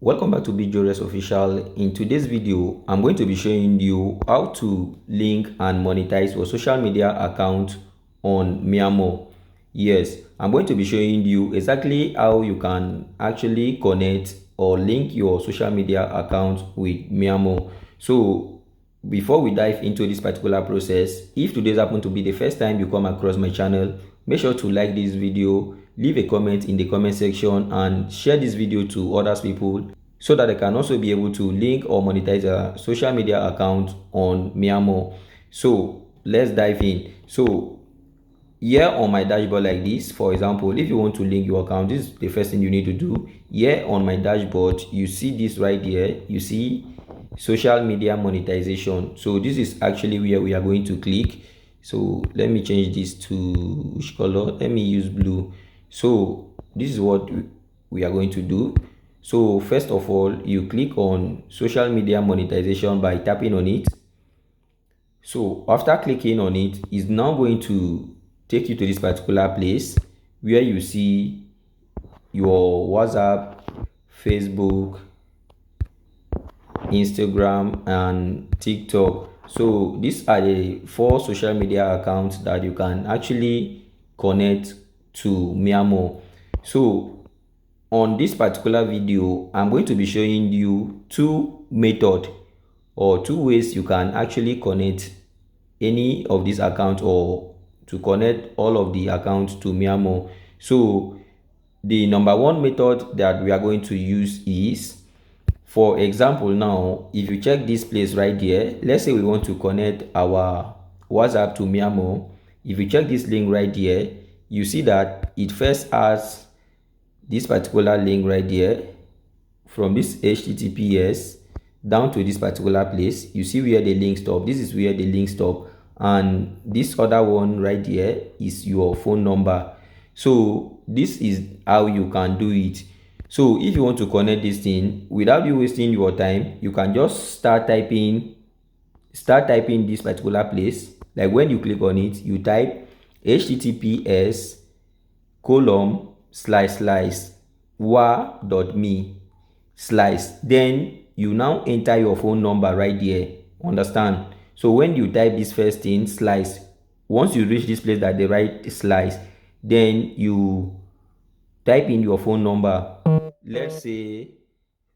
Welcome back to Jorex official. In today's video I'm going to be showing you how to link and monetize your social media account on Miamor. Yes, I'm going to be showing you exactly how you can actually connect or link your social media account with Miamor. So before we dive into this particular process, if today's happen to be the first time you come across my channel, make sure to like this video, leave a comment in the comment section and share this video to other people so that they can also be able to link or monetize a social media account on Miamor. So let's dive in. So here on my dashboard like this, for example, if you want to link your account, this is the first thing you need to do. Here on my dashboard, you see this right here, you see social media monetization. So this is actually where we are going to click. So let me change this to which color? Let me use blue. So this is what we are going to do. So first of all, you click on social media monetization by tapping on it. So after clicking on it, it's now going to take you to this particular place where you see your WhatsApp, Facebook, Instagram and TikTok. So these are the 4 social media accounts that you can actually connect to Miamor. So on this particular video, I'm going to be showing you 2 methods or 2 ways you can actually connect any of these accounts or to connect all of the accounts to Miamor. So the number 1 method that we are going to use is, for example, now if you check this place right here, let's say we want to connect our WhatsApp to Miamor. If you check this link right here, you see that it first has this particular link right here. From this HTTPS down to this particular place, you see where the link stop. This is where the link stop, and this other one right here is your phone number. So this is how you can do it. So if you want to connect this thing without you wasting your time, you can just start typing this particular place. Like when you click on it, you type https //wa.me/ then you now enter your phone number right there. Understand? So when you type this first thing slice, once you reach this place that they write slice, then you type in your phone number. Let's say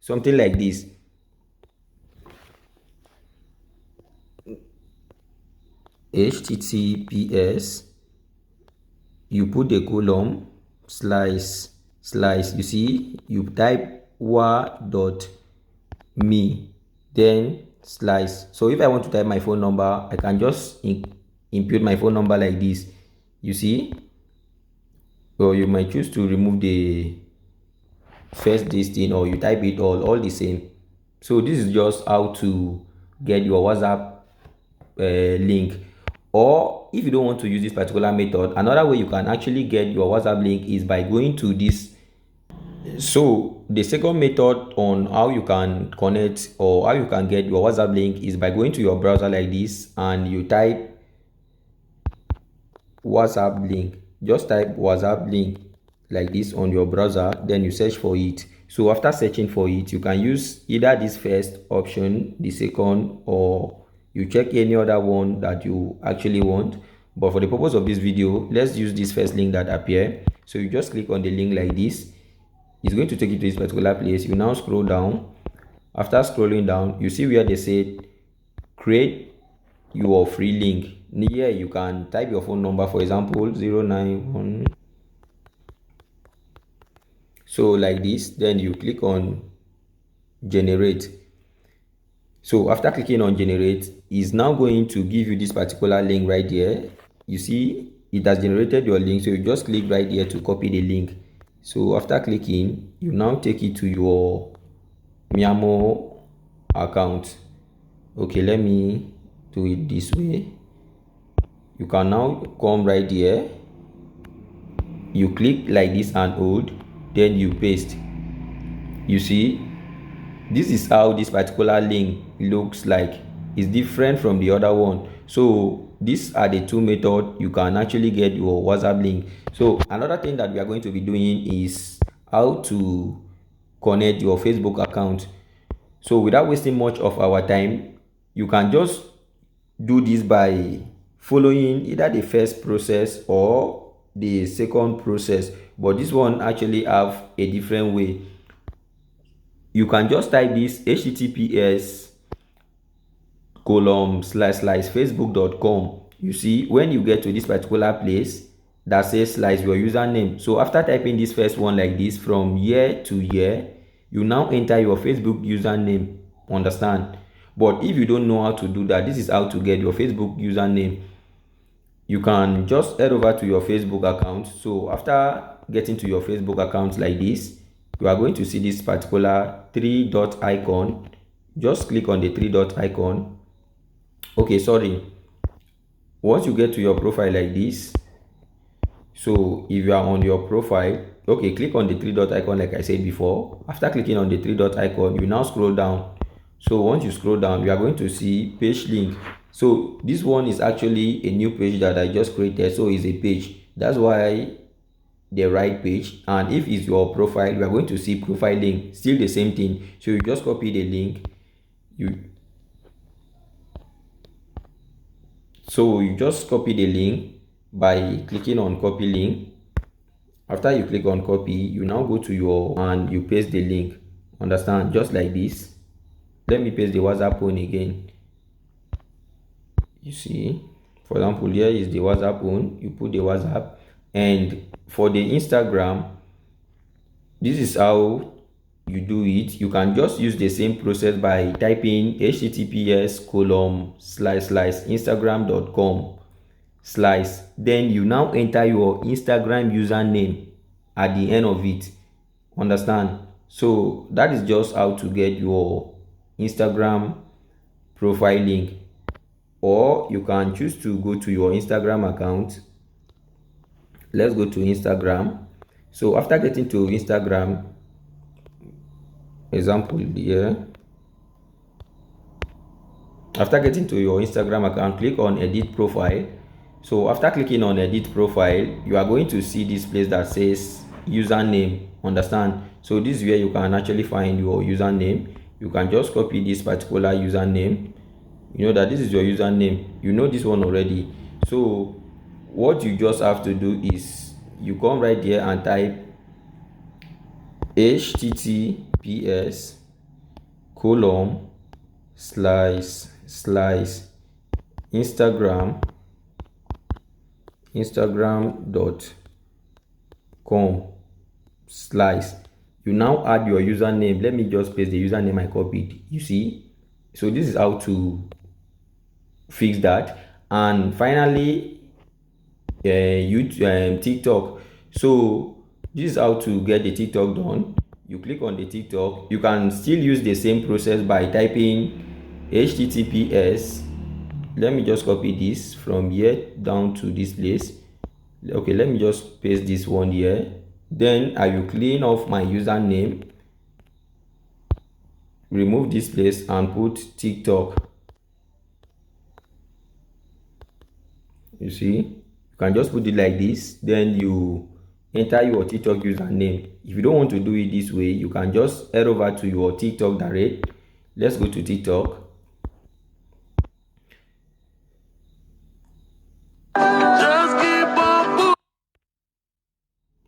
something like this: https, you put the column // you see, you type wa.me then slice. So if I want to type my phone number, I can just input my phone number like this, you see. Or you might choose to remove the first this thing, or you type it all the same. So this is just how to get your WhatsApp link. Or if you don't want to use this particular method, another way you can actually get your WhatsApp link is by going to this. So the second method on how you can connect or how you can get your WhatsApp link is by going to your browser like this, and you type WhatsApp link. Just type WhatsApp link like this on your browser, then you search for it. So after searching for it, you can use either this first option, the second, or you check any other one that you actually want. But for the purpose of this video, let's use this first link that appear. So you just click on the link like this. It's going to take you to this particular place. You now scroll down. After scrolling down, you see where they say create your free link. Here you can type your phone number, for example 091. So like this, then you click on generate. So after clicking on generate, it's now going to give you this particular link right here. You see it has generated your link, so you just click right here to copy the link. So after clicking, you now take it to your Miamor account. Okay, let me do it this way. You can now come right here, you click like this and hold, then you paste. You see, this is how this particular link looks like. It's different from the other one. So these are the 2 methods you can actually get your WhatsApp link. So another thing that we are going to be doing is how to connect your Facebook account. So without wasting much of our time, you can just do this by following either the first process or the second process, but this one actually have a different way. You can just type this https column slash slash facebook.com. You see, when you get to this particular place that says slash your username, so after typing this first one like this from year to year, you now enter your Facebook username. Understand? But if you don't know how to do that, this is how to get your Facebook username. You can just head over to your Facebook account. So after getting to your Facebook account like this, you are going to see this particular three dot icon. Just click on the three dot icon. Okay, sorry. Once you get to your profile like this, so if you are on your profile, okay, click on the three dot icon like I said before. After clicking on the three dot icon, you now scroll down. So once you scroll down, you are going to see page link. So this one is actually a new page that I just created, so it's a page. That's why the right page. And if it's your profile, you are going to see profile link, still the same thing. So you just copy the link. You just copy the link by clicking on copy link. After you click on copy, you now go to your and you paste the link. Understand? Just like this. Let me paste the WhatsApp one again. You see, for example, here is the WhatsApp one. You put the WhatsApp, and for the Instagram, this is how you do it. You can just use the same process by typing https column slash slash instagram.com slash, then you now enter your Instagram username at the end of it. Understand? So that is just how to get your Instagram profile link. Or you can choose to go to your Instagram account. Let's go to Instagram. So after getting to Instagram, example here, after getting to your Instagram account, click on edit profile. So after clicking on edit profile, you are going to see this place that says username. Understand? So this is where you can actually find your username. You can just copy this particular username. You know that this is your username. You know this one already. So what you just have to do is you come right here and type https column slash slash instagram.com slash. You now add your username. Let me just paste the username I copied. You see? So this is how to fix that. And finally, YouTube, TikTok. So this is how to get the TikTok done. You click on the TikTok. You can still use the same process by typing https. Let me just copy this from here down to this place. Okay, let me just paste this one here. Then I will clean off my username, remove this place and put TikTok. You see, you can just put it like this, then you enter your TikTok username. If you don't want to do it this way, you can just head over to your TikTok direct. Let's go to TikTok.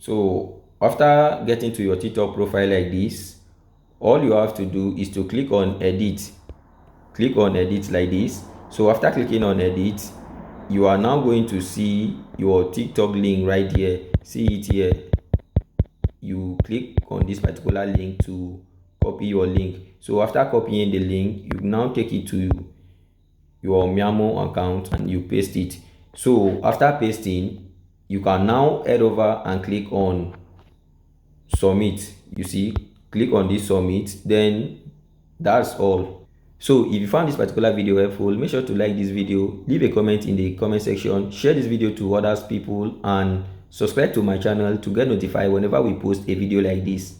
So after getting to your TikTok profile like this, all you have to do is to click on edit. Click on edit like this. So after clicking on edit, you are now going to see your TikTok link right here. See it here. You click on this particular link to copy your link. So after copying the link, you now take it to your Miamor account and you paste it. So after pasting, you can now head over and click on submit. You see, click on this submit, then that's all. So if you found this particular video helpful, make sure to like this video, leave a comment in the comment section, share this video to others people, and subscribe to my channel to get notified whenever we post a video like this.